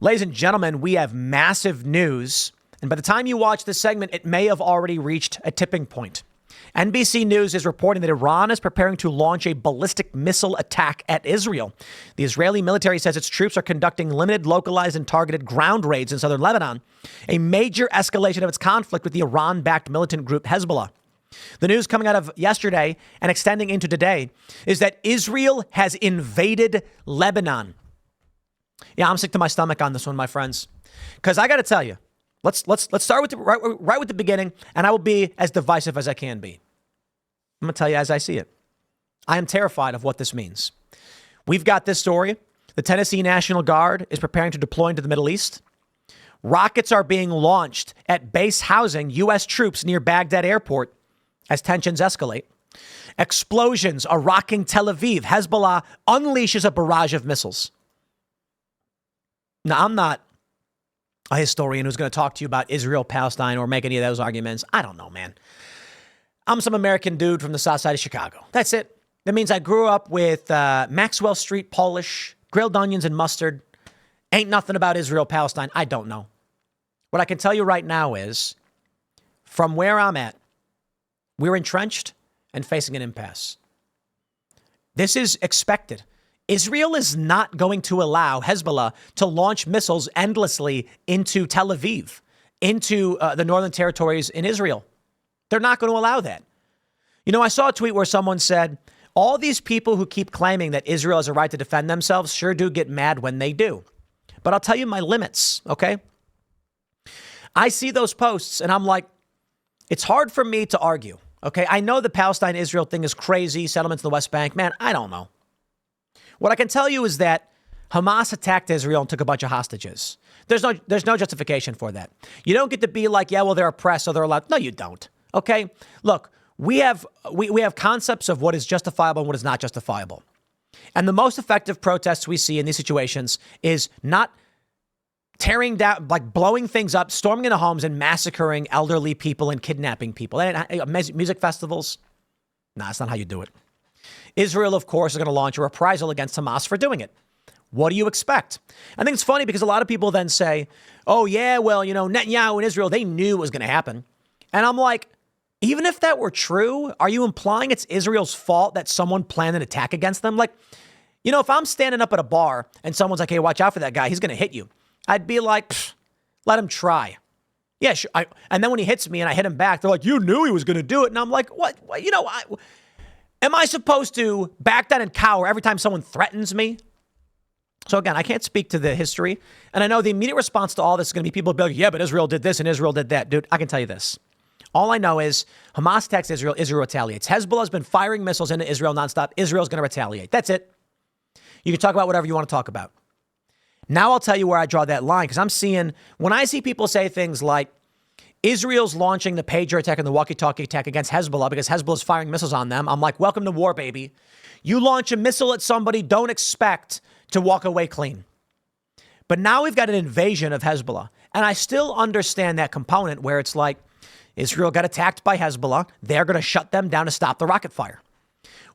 Ladies and gentlemen, we have massive news. And by the time you watch this segment, it may have already reached a tipping point. NBC News is reporting that Iran is preparing to launch a ballistic missile attack at Israel. The Israeli military says its troops are conducting limited, localized, and targeted ground raids in southern Lebanon, a major escalation of its conflict with the Iran-backed militant group Hezbollah. The news coming out of yesterday and extending into today is that Israel has invaded Lebanon. Yeah, I'm sick to my stomach on this one, my friends, because I got to tell you, let's start with right with the beginning, and I will be as divisive as I can be. I'm going to tell you as I see it. I am terrified of what this means. We've got this story. The Tennessee National Guard is preparing to deploy into the Middle East. Rockets are being launched at base housing U.S. troops near Baghdad Airport as tensions escalate. Explosions are rocking Tel Aviv. Hezbollah unleashes a barrage of missiles. Now, I'm not a historian who's going to talk to you about Israel, Palestine, or make any of those arguments. I don't know, man. I'm some American dude from the south side of Chicago. That's it. That means I grew up with Maxwell Street Polish, grilled onions and mustard. Ain't nothing about Israel, Palestine. I don't know. What I can tell you right now is, from where I'm at, we're entrenched and facing an impasse. This is expected. Israel is not going to allow Hezbollah to launch missiles endlessly into Tel Aviv, into the northern territories in Israel. They're not going to allow that. You know, I saw a tweet where someone said, all these people who keep claiming that Israel has a right to defend themselves sure do get mad when they do. But I'll tell you my limits, okay? I see those posts and I'm like, it's hard for me to argue, okay? I know the Palestine-Israel thing is crazy, settlements in the West Bank. Man, I don't know. What I can tell you is that Hamas attacked Israel and took a bunch of hostages. There's no justification for that. You don't get to be like, yeah, well, they're oppressed, so they're allowed. No, you don't. Okay? Look, we have concepts of what is justifiable and what is not justifiable. And the most effective protests we see in these situations is not tearing down, like blowing things up, storming into homes and massacring elderly people and kidnapping people. Music festivals? Nah, that's not how you do it. Israel, of course, is going to launch a reprisal against Hamas for doing it. What do you expect? I think it's funny because a lot of people then say, oh, yeah, well, you know, Netanyahu and Israel, they knew it was going to happen. And I'm like, even if that were true, are you implying it's Israel's fault that someone planned an attack against them? Like, you know, if I'm standing up at a bar and someone's like, hey, watch out for that guy, he's going to hit you. I'd be like, let him try. Yeah, sure. And then when he hits me and I hit him back, they're like, you knew he was going to do it. And I'm like, what? You know, am I supposed to back down and cower every time someone threatens me? So again, I can't speak to the history. And I know the immediate response to all this is going to be people be like, yeah, but Israel did this and Israel did that. Dude, I can tell you this. All I know is Hamas attacks Israel, Israel retaliates. Hezbollah has been firing missiles into Israel nonstop. Israel's going to retaliate. That's it. You can talk about whatever you want to talk about. Now I'll tell you where I draw that line, because when I see people say things like, Israel's launching the pager attack and the walkie-talkie attack against Hezbollah because Hezbollah's firing missiles on them. I'm like, welcome to war, baby. You launch a missile at somebody, don't expect to walk away clean. But now we've got an invasion of Hezbollah. And I still understand that component where it's like, Israel got attacked by Hezbollah. They're going to shut them down to stop the rocket fire.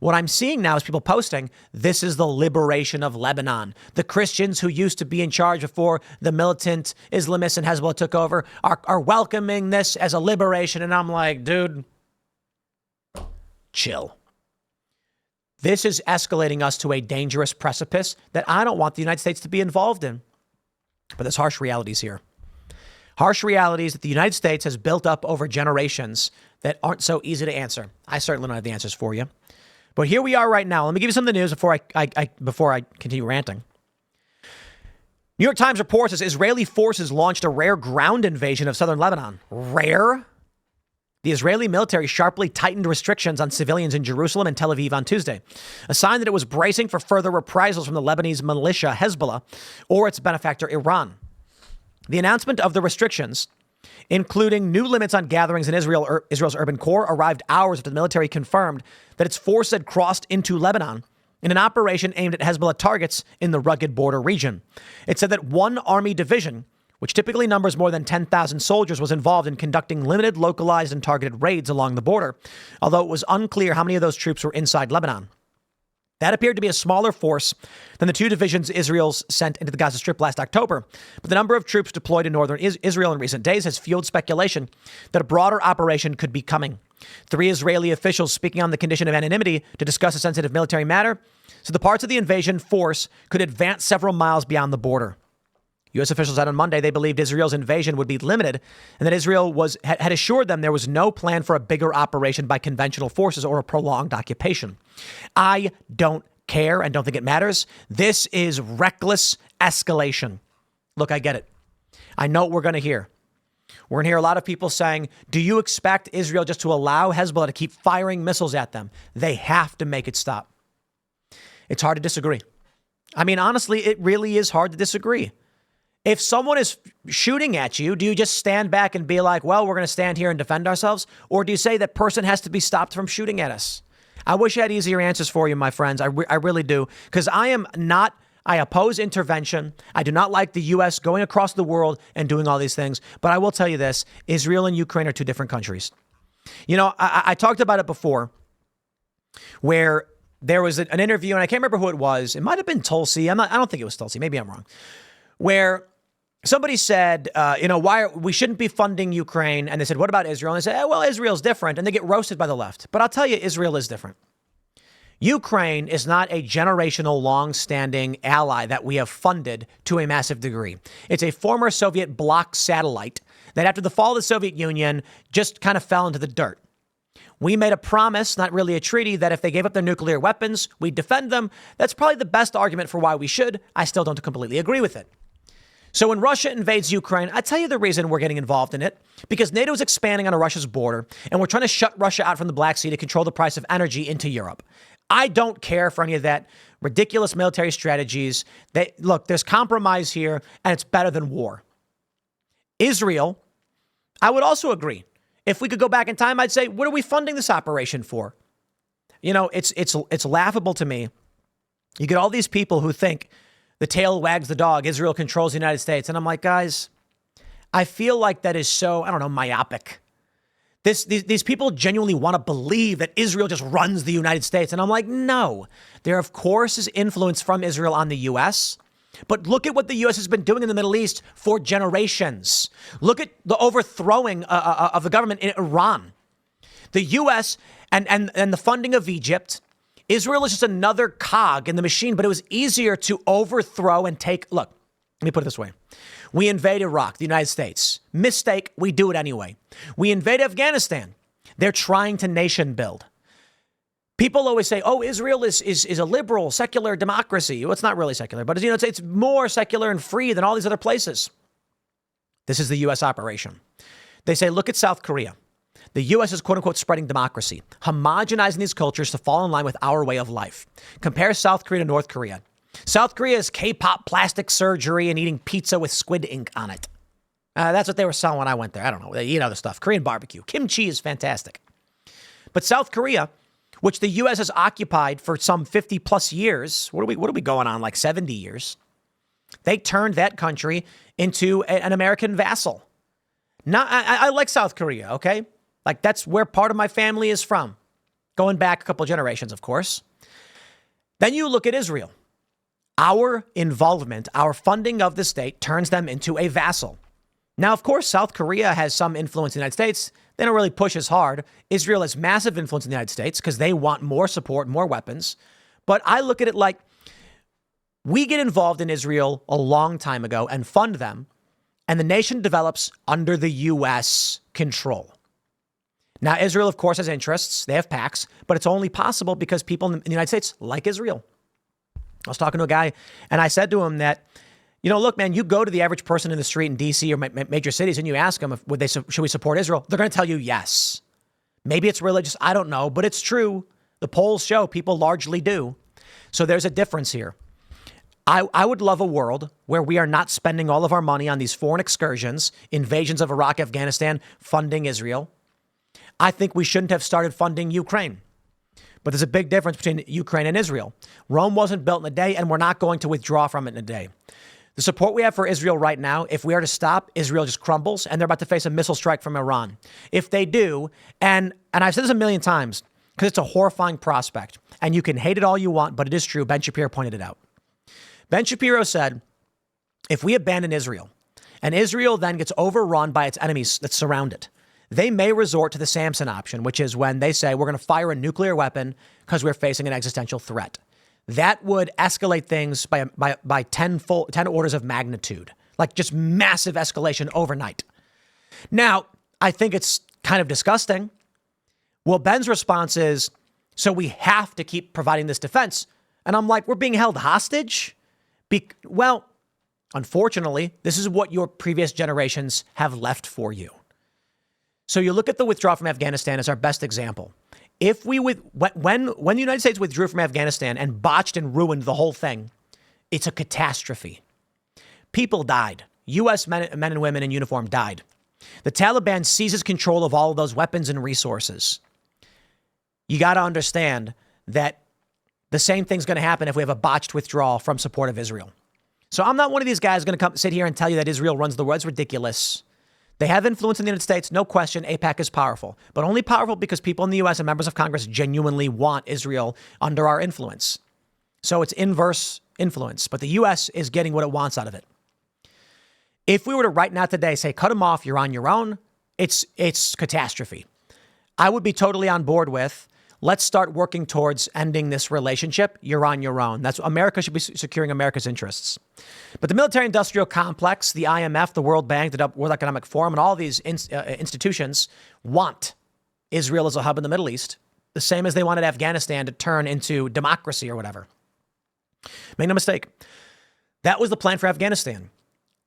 What I'm seeing now is people posting, this is the liberation of Lebanon. The Christians who used to be in charge before the militant Islamists and Hezbollah took over are welcoming this as a liberation. And I'm like, dude, chill. This is escalating us to a dangerous precipice that I don't want the United States to be involved in. But there's harsh realities here. Harsh realities that the United States has built up over generations that aren't so easy to answer. I certainly don't have the answers for you. But here we are right now. Let me give you some of the news before I continue ranting. New York Times reports as Israeli forces launched a rare ground invasion of southern Lebanon. Rare? The Israeli military sharply tightened restrictions on civilians in Jerusalem and Tel Aviv on Tuesday, a sign that it was bracing for further reprisals from the Lebanese militia Hezbollah or its benefactor Iran. The announcement of the restrictions, including new limits on gatherings in Israel's urban core, arrived hours after the military confirmed that its force had crossed into Lebanon in an operation aimed at Hezbollah targets in the rugged border region. It said that one army division, which typically numbers more than 10,000 soldiers, was involved in conducting limited, localized, and targeted raids along the border, although it was unclear how many of those troops were inside Lebanon. That appeared to be a smaller force than the 2 divisions Israel sent into the Gaza Strip last October. But the number of troops deployed in northern Israel in recent days has fueled speculation that a broader operation could be coming. 3 Israeli officials speaking on the condition of anonymity to discuss a sensitive military matter, so the parts of the invasion force could advance several miles beyond the border. U.S. officials said on Monday they believed Israel's invasion would be limited and that Israel had assured them there was no plan for a bigger operation by conventional forces or a prolonged occupation. I don't care and don't think it matters. This is reckless escalation. Look, I get it. I know what we're going to hear. We're going to hear a lot of people saying, do you expect Israel just to allow Hezbollah to keep firing missiles at them? They have to make it stop. It's hard to disagree. I mean, honestly, it really is hard to disagree. If someone is shooting at you, do you just stand back and be like, well, we're going to stand here and defend ourselves? Or do you say that person has to be stopped from shooting at us? I wish I had easier answers for you, my friends. I really do. Because I oppose intervention. I do not like the U.S. going across the world and doing all these things. But I will tell you this, Israel and Ukraine are 2 different countries. You know, I talked about it before where there was an interview, and I can't remember who it was. It might have been Tulsi. I don't think it was Tulsi. Maybe I'm wrong. Where somebody said, we shouldn't be funding Ukraine. And they said, what about Israel? And they said, well, Israel's different. And they get roasted by the left. But I'll tell you, Israel is different. Ukraine is not a generational, long-standing ally that we have funded to a massive degree. It's a former Soviet bloc satellite that after the fall of the Soviet Union just kind of fell into the dirt. We made a promise, not really a treaty, that if they gave up their nuclear weapons, we'd defend them. That's probably the best argument for why we should. I still don't completely agree with it. So when Russia invades Ukraine, I tell you the reason we're getting involved in it, because NATO is expanding on Russia's border, and we're trying to shut Russia out from the Black Sea to control the price of energy into Europe. I don't care for any of that ridiculous military strategies. Look, there's compromise here, and it's better than war. Israel, I would also agree. If we could go back in time, I'd say, what are we funding this operation for? You know, it's laughable to me. You get all these people who think the tail wags the dog. Israel controls the United States. And I'm like, guys, I feel like that is so, I don't know, myopic. These people genuinely want to believe that Israel just runs the United States. And I'm like, no. There, of course, is influence from Israel on the U.S., but look at what the U.S. has been doing in the Middle East for generations. Look at the overthrowing of the government in Iran. The U.S. and the funding of Egypt. Israel is just another cog in the machine, but it was easier to overthrow and take. Look, let me put it this way. We invade Iraq, the United States. Mistake, we do it anyway. We invade Afghanistan. They're trying to nation build. People always say, oh, Israel is a liberal, secular democracy. Well, it's not really secular, but it's more secular and free than all these other places. This is the U.S. operation. They say, look at South Korea. The U.S. is, quote unquote, spreading democracy, homogenizing these cultures to fall in line with our way of life. Compare South Korea to North Korea. South Korea is K-pop, plastic surgery, and eating pizza with squid ink on it. That's what they were selling when I went there. I don't know. They eat other stuff. Korean barbecue. Kimchi is fantastic. But South Korea, which the U.S. has occupied for some 50 plus years. What are we going on, like 70 years? They turned that country into an American vassal. Now, I like South Korea, okay? Like, that's where part of my family is from. Going back a couple generations, of course. Then you look at Israel. Our involvement, our funding of the state turns them into a vassal. Now, of course, South Korea has some influence in the United States. They don't really push as hard. Israel has massive influence in the United States because they want more support, more weapons. But I look at it like we get involved in Israel a long time ago and fund them, and the nation develops under the U.S. control. Now, Israel, of course, has interests. They have PACs, but it's only possible because people in the United States like Israel. I was talking to a guy, and I said to him that, look, man, you go to the average person in the street in D.C. or major cities, and you ask them, should we support Israel? They're going to tell you yes. Maybe it's religious. I don't know, but it's true. The polls show people largely do. So there's a difference here. I would love a world where we are not spending all of our money on these foreign excursions, invasions of Iraq, Afghanistan, funding Israel. I think we shouldn't have started funding Ukraine. But there's a big difference between Ukraine and Israel. Rome wasn't built in a day, and we're not going to withdraw from it in a day. The support we have for Israel right now, if we are to stop, Israel just crumbles, and they're about to face a missile strike from Iran. If they do, and I've said this a million times, because it's a horrifying prospect. And you can hate it all you want, but it is true. Ben Shapiro pointed it out. Ben Shapiro said, if we abandon Israel and Israel then gets overrun by its enemies that surround it, they may resort to the Samson option, which is when they say we're going to fire a nuclear weapon because we're facing an existential threat. That would escalate things by 10 orders of magnitude, like just massive escalation overnight. Now, I think it's kind of disgusting. Well, Ben's response is, so we have to keep providing this defense. And I'm like, we're being held hostage? Well, unfortunately, this is what your previous generations have left for you. So you look at the withdrawal from Afghanistan as our best example. If we when the United States withdrew from Afghanistan and botched and ruined the whole thing, it's a catastrophe. People died. U.S. men and women in uniform died. The Taliban seizes control of all of those weapons and resources. You got to understand that the same thing's going to happen if we have a botched withdrawal from support of Israel. So I'm not one of these guys going to come sit here and tell you that Israel runs the world. It's ridiculous. They have influence in the United States. No question. AIPAC is powerful, but only powerful because people in the U.S. and members of Congress genuinely want Israel under our influence. So it's inverse influence, but the U.S. is getting what it wants out of it. If we were to right now today say, cut them off, you're on your own, it's catastrophe. I would be totally on board with, let's start working towards ending this relationship. You're on your own. That's America should be securing America's interests. But the military-industrial complex, the IMF, the World Bank, the World Economic Forum, and all these institutions want Israel as a hub in the Middle East, the same as they wanted Afghanistan to turn into democracy or whatever. Make no mistake. That was the plan for Afghanistan.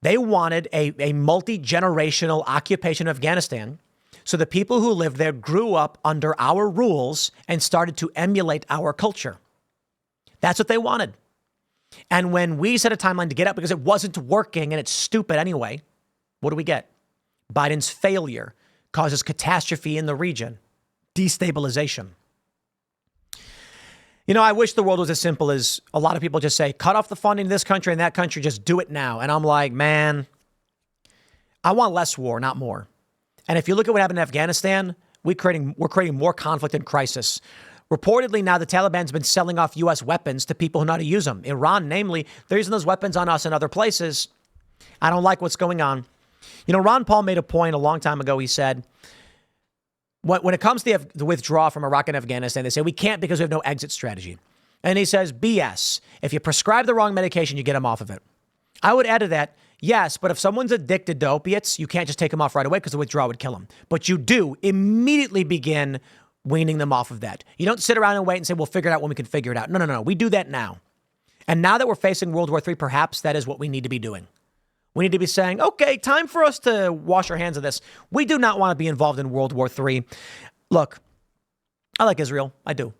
They wanted a multi-generational occupation of Afghanistan. So the people who lived there grew up under our rules and started to emulate our culture. That's what they wanted. And when we set a timeline to get up because it wasn't working and it's stupid anyway, what do we get? Biden's failure causes catastrophe in the region, destabilization. You know, I wish the world was as simple as a lot of people just say, cut off the funding to this country and that country, just do it now. And I'm like, man, I want less war, not more. And if you look at what happened in Afghanistan, we're creating more conflict and crisis. Reportedly now, the Taliban's been selling off U.S. weapons to people who know how to use them. Iran, namely, they're using those weapons on us in other places. I don't like what's going on. You know, Ron Paul made a point a long time ago. He said, when it comes to the withdrawal from Iraq and Afghanistan, they say we can't because we have no exit strategy. And he says, BS. If you prescribe the wrong medication, you get them off of it. I would add to that, yes, but if someone's addicted to opiates, you can't just take them off right away because the withdrawal would kill them. But you do immediately begin weaning them off of that. You don't sit around and wait and say, we'll figure it out when we can figure it out. No. We do that now. And now that we're facing World War III, perhaps that is what we need to be doing. We need to be saying, okay, time for us to wash our hands of this. We do not want to be involved in World War III. Look, I like Israel. I do.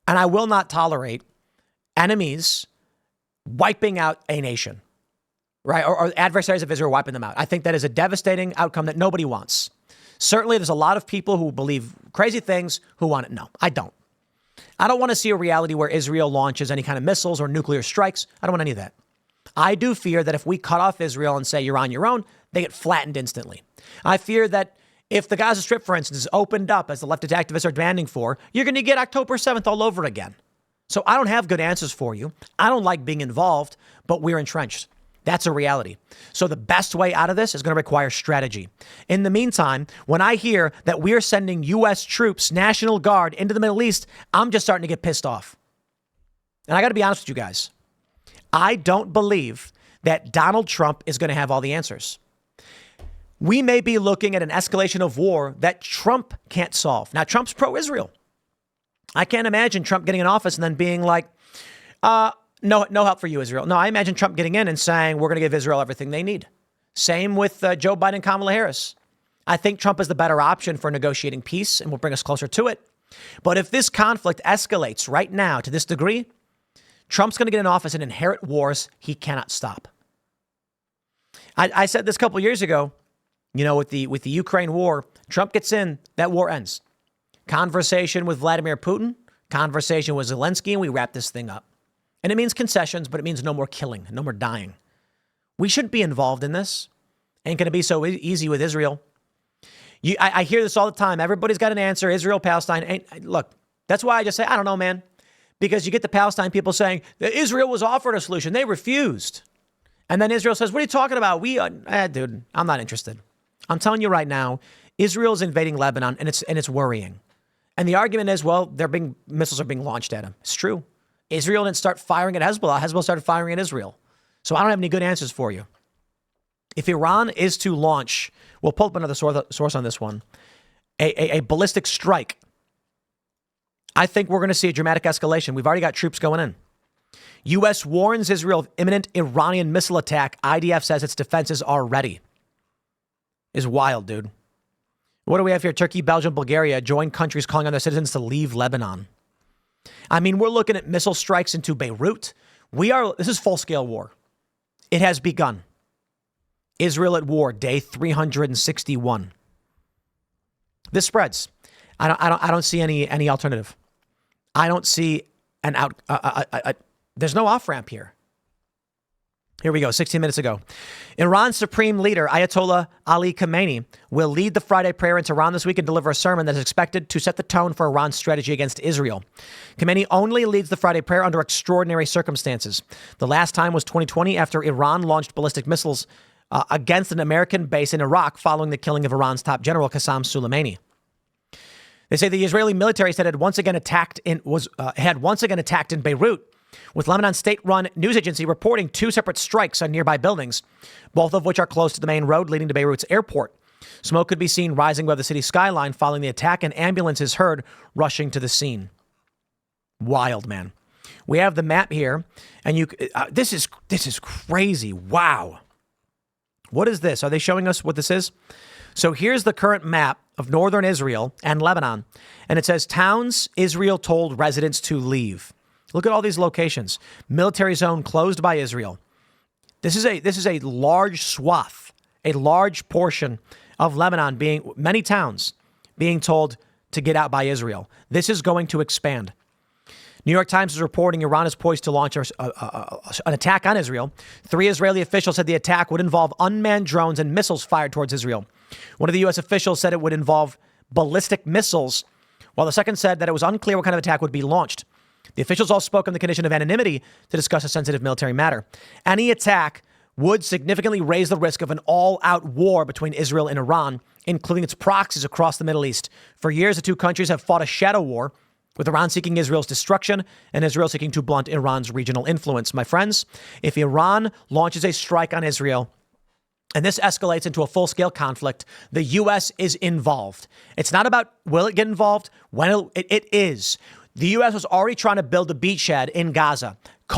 And I will not tolerate enemies wiping out a nation, right? Or adversaries of Israel wiping them out. I think that is a devastating outcome that nobody wants. Certainly, there's a lot of people who believe crazy things who want it. No, I don't. I don't want to see a reality where Israel launches any kind of missiles or nuclear strikes. I don't want any of that. I do fear that if we cut off Israel and say you're on your own, they get flattened instantly. I fear that if the Gaza Strip, for instance, is opened up as the leftist activists are demanding for, you're going to get October 7th all over again. So I don't have good answers for you. I don't like being involved, but we're entrenched. That's a reality. So the best way out of this is going to require strategy. In the meantime, when I hear that we're sending U.S. troops, National Guard, into the Middle East, I'm just starting to get pissed off. And I got to be honest with you guys. I don't believe that Donald Trump is going to have all the answers. We may be looking at an escalation of war that Trump can't solve. Now, Trump's pro-Israel. I can't imagine Trump getting in office and then being like, no help for you, Israel. No, I imagine Trump getting in and saying, we're going to give Israel everything they need. Same with Joe Biden and Kamala Harris. I think Trump is the better option for negotiating peace and will bring us closer to it. But if this conflict escalates right now to this degree, Trump's going to get in office and inherit wars he cannot stop. I said this a couple of years ago, you know, with the Ukraine war, Trump gets in, that war ends. Conversation with Vladimir Putin, conversation with Zelensky, and we wrap this thing up. And it means concessions, but it means no more killing, no more dying. We shouldn't be involved in this. Ain't going to be so easy with Israel. I hear this all the time. Everybody's got an answer. Israel, Palestine. Look, that's why I just say, I don't know, man. Because you get the Palestine people saying that Israel was offered a solution. They refused. And then Israel says, what are you talking about? Dude, I'm not interested. I'm telling you right now, Israel's invading Lebanon, and it's worrying. And the argument is, well, missiles are being launched at them. It's true. Israel didn't start firing at Hezbollah. Hezbollah started firing at Israel. So I don't have any good answers for you. If Iran is to launch, we'll pull up another source on this one, a ballistic strike, I think we're going to see a dramatic escalation. We've already got troops going in. U.S. warns Israel of imminent Iranian missile attack. IDF says its defenses are ready. Is wild, dude. What do we have here? Turkey, Belgium, Bulgaria join countries calling on their citizens to leave Lebanon. I mean, we're looking at missile strikes into Beirut. This is full-scale war. It has begun. Israel at war, day 361. This spreads. I don't see any alternative. I don't see there's no off-ramp here. Here we go, 16 minutes ago. Iran's supreme leader, Ayatollah Ali Khamenei, will lead the Friday prayer in Tehran this week and deliver a sermon that is expected to set the tone for Iran's strategy against Israel. Khamenei only leads the Friday prayer under extraordinary circumstances. The last time was 2020 after Iran launched ballistic missiles against an American base in Iraq following the killing of Iran's top general, Qasem Soleimani. They say the Israeli military said it had once again attacked in Beirut, with Lebanon's state-run news agency reporting 2 separate strikes on nearby buildings, both of which are close to the main road leading to Beirut's airport. Smoke could be seen rising above the city's skyline following the attack, and ambulances heard rushing to the scene. Wild, man. We have the map here, and this is crazy. Wow. What is this? Are they showing us what this is? So here's the current map of northern Israel and Lebanon, and it says towns Israel told residents to leave. Look at all these locations. Military zone closed by Israel. This is a large swath, a large portion of Lebanon many towns being told to get out by Israel. This is going to expand. New York Times is reporting Iran is poised to launch an attack on Israel. 3 Israeli officials said the attack would involve unmanned drones and missiles fired towards Israel. One of the U.S. officials said it would involve ballistic missiles, while the second said that it was unclear what kind of attack would be launched. The officials all spoke on the condition of anonymity to discuss a sensitive military matter. Any attack would significantly raise the risk of an all-out war between Israel and Iran, including its proxies across the Middle East. For years, the two countries have fought a shadow war, with Iran seeking Israel's destruction and Israel seeking to blunt Iran's regional influence. My friends, if Iran launches a strike on Israel, and this escalates into a full-scale conflict, the U.S. is involved. It's not about will it get involved, when it is. The U.S. was already trying to build a beachhead in Gaza,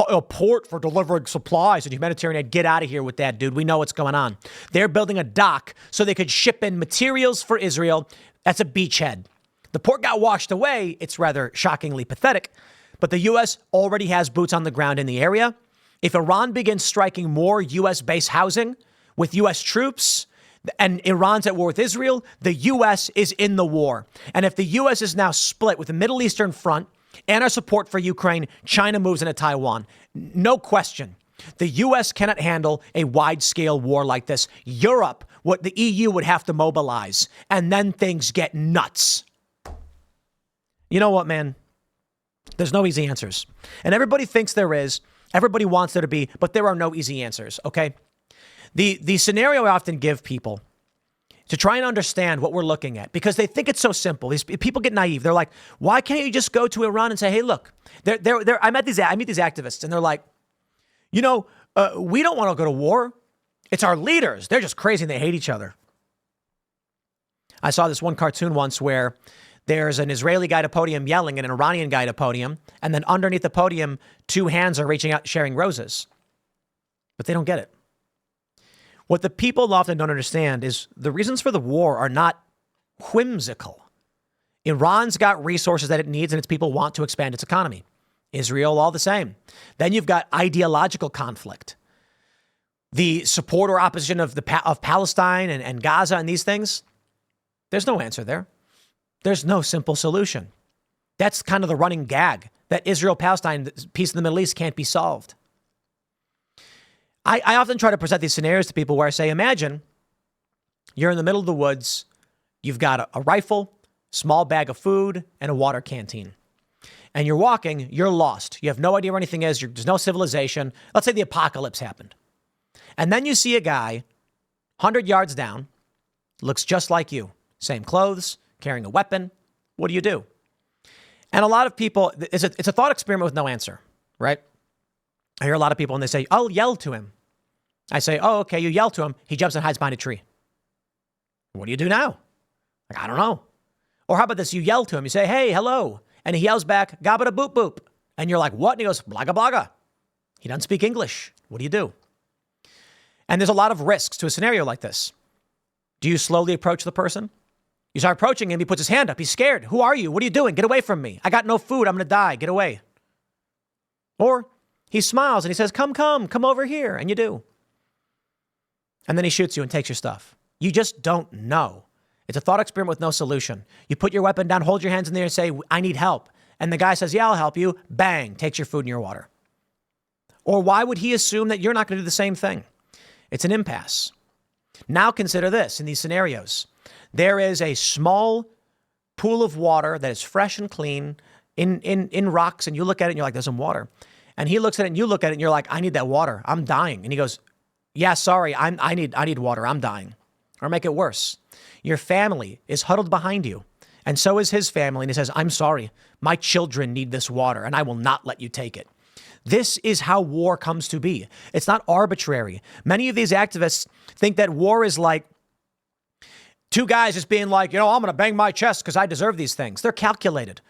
a port for delivering supplies and humanitarian aid. Get out of here with that, dude. We know what's going on. They're building a dock so they could ship in materials for Israel. That's a beachhead. The port got washed away. It's rather shockingly pathetic. But the U.S. already has boots on the ground in the area. If Iran begins striking more U.S.-based housing with U.S. troops, and Iran's at war with Israel, the U.S. is in the war. And if the U.S. is now split with the Middle Eastern front and our support for Ukraine, China moves into Taiwan. No question. The U.S. cannot handle a wide-scale war like this. Europe, what the EU would have to mobilize, and then things get nuts. You know what, man? There's no easy answers. And everybody thinks there is. Everybody wants there to be, but there are no easy answers, okay? The scenario I often give people to try and understand what we're looking at, because they think it's so simple. These people get naive. They're like, why can't you just go to Iran and say, hey, look, I meet these activists, and they're like, we don't want to go to war. It's our leaders. They're just crazy and they hate each other. I saw this one cartoon once where there's an Israeli guy at a podium yelling and an Iranian guy at a podium, and then underneath the podium, 2 hands are reaching out, sharing roses. But they don't get it. What the people often don't understand is the reasons for the war are not whimsical. Iran's got resources that it needs and its people want to expand its economy. Israel, all the same. Then you've got ideological conflict. The support or opposition of Palestine and Gaza and these things, there's no answer there. There's no simple solution. That's kind of the running gag, that Israel-Palestine peace in the Middle East can't be solved. I often try to present these scenarios to people where I say, imagine you're in the middle of the woods You've got a rifle, small bag of food, and a water canteen. And you're walking, you're lost. You have no idea where anything is. There's no civilization. Let's say the apocalypse happened. And then you see a guy 100 yards down, looks just like you. Same clothes, carrying a weapon. What do you do? And a lot of people, it's a thought experiment with no answer, right? I hear a lot of people and they say, I'll yell to him. I say, oh, okay, you yell to him. He jumps and hides behind a tree. What do you do now? Like, I don't know. Or how about this? You yell to him. You say, hey, hello. And he yells back, gabba boop boop. And you're like, what? And he goes, blaga blaga. He doesn't speak English. What do you do? And there's a lot of risks to a scenario like this. Do you slowly approach the person? You start approaching him. He puts his hand up. He's scared. Who are you? What are you doing? Get away from me. I got no food. I'm going to die. Get away. Or he smiles and he says, come over here. And you do. And then he shoots you and takes your stuff. You just don't know. It's a thought experiment with no solution. You put your weapon down, hold your hands in the air and say, I need help. And the guy says, yeah, I'll help you. Bang, takes your food and your water. Or why would he assume that you're not going to do the same thing? It's an impasse. Now consider this in these scenarios. There is a small pool of water that is fresh and clean in rocks, and you look at it and you're like, there's some water. And he looks at it and you look at it and you're like, I need that water. I'm dying. And he goes, yeah, sorry, I need water. I'm dying. Or make it worse. Your family is huddled behind you, and so is his family. And he says, I'm sorry, my children need this water, and I will not let you take it. This is how war comes to be. It's not arbitrary. Many of these activists think that war is like two guys just being like, I'm going to bang my chest because I deserve these things. They're calculated.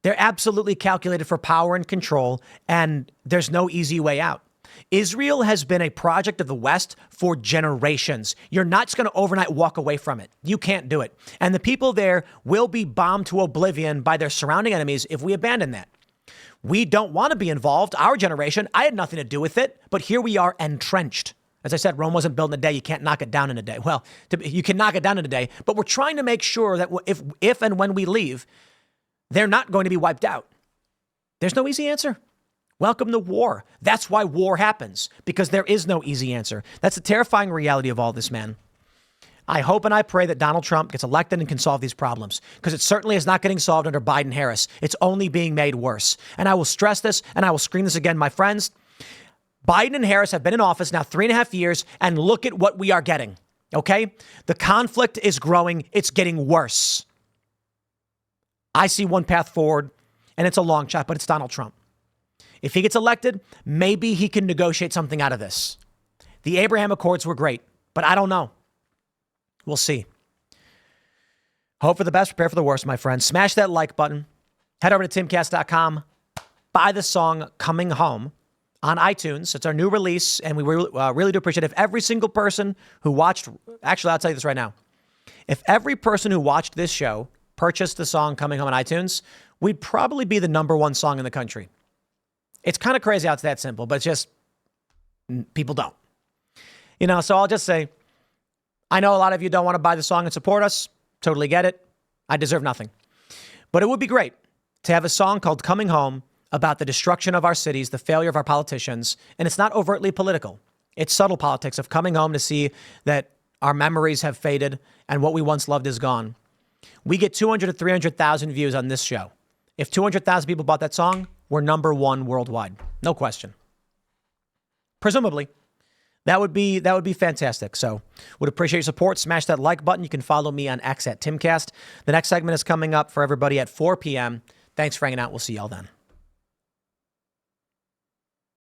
They're absolutely calculated for power and control, and there's no easy way out. Israel has been a project of the West for generations. You're not just going to overnight walk away from it. You can't do it. And the people there will be bombed to oblivion by their surrounding enemies if we abandon that. We don't want to be involved. Our generation, I had nothing to do with it, but here we are entrenched. As I said, Rome wasn't built in a day. You can't knock it down in a day. Well, you can knock it down in a day, but we're trying to make sure that if and when we leave, they're not going to be wiped out. There's no easy answer. Welcome to war. That's why war happens, because there is no easy answer. That's the terrifying reality of all this, man. I hope and I pray that Donald Trump gets elected and can solve these problems, because it certainly is not getting solved under Biden-Harris. It's only being made worse. And I will stress this, and I will scream this again, my friends. Biden and Harris have been in office now 3.5 years, and look at what we are getting, okay? The conflict is growing. It's getting worse. I see one path forward, and it's a long shot, but it's Donald Trump. If he gets elected, maybe he can negotiate something out of this. The Abraham Accords were great, but I don't know. We'll see. Hope for the best, prepare for the worst, my friends. Smash that like button. Head over to timcast.com. Buy the song Coming Home on iTunes. It's our new release, and we really do appreciate it. If every single person who watched, actually, I'll tell you this right now. If every person who watched this show purchased the song Coming Home on iTunes, we'd probably be the #1 song in the country. It's kind of crazy how it's that simple, but it's just people don't. So I'll just say, I know a lot of you don't want to buy the song and support us. Totally get it. I deserve nothing. But it would be great to have a song called Coming Home about the destruction of our cities, the failure of our politicians. And it's not overtly political. It's subtle politics of coming home to see that our memories have faded and what we once loved is gone. We get 200 to 300,000 views on this show. If 200,000 people bought that song, we're #1 worldwide. No question. Presumably. That would be fantastic. So would appreciate your support. Smash that like button. You can follow me on X at Timcast. The next segment is coming up for everybody at 4 p.m. Thanks for hanging out. We'll see y'all then.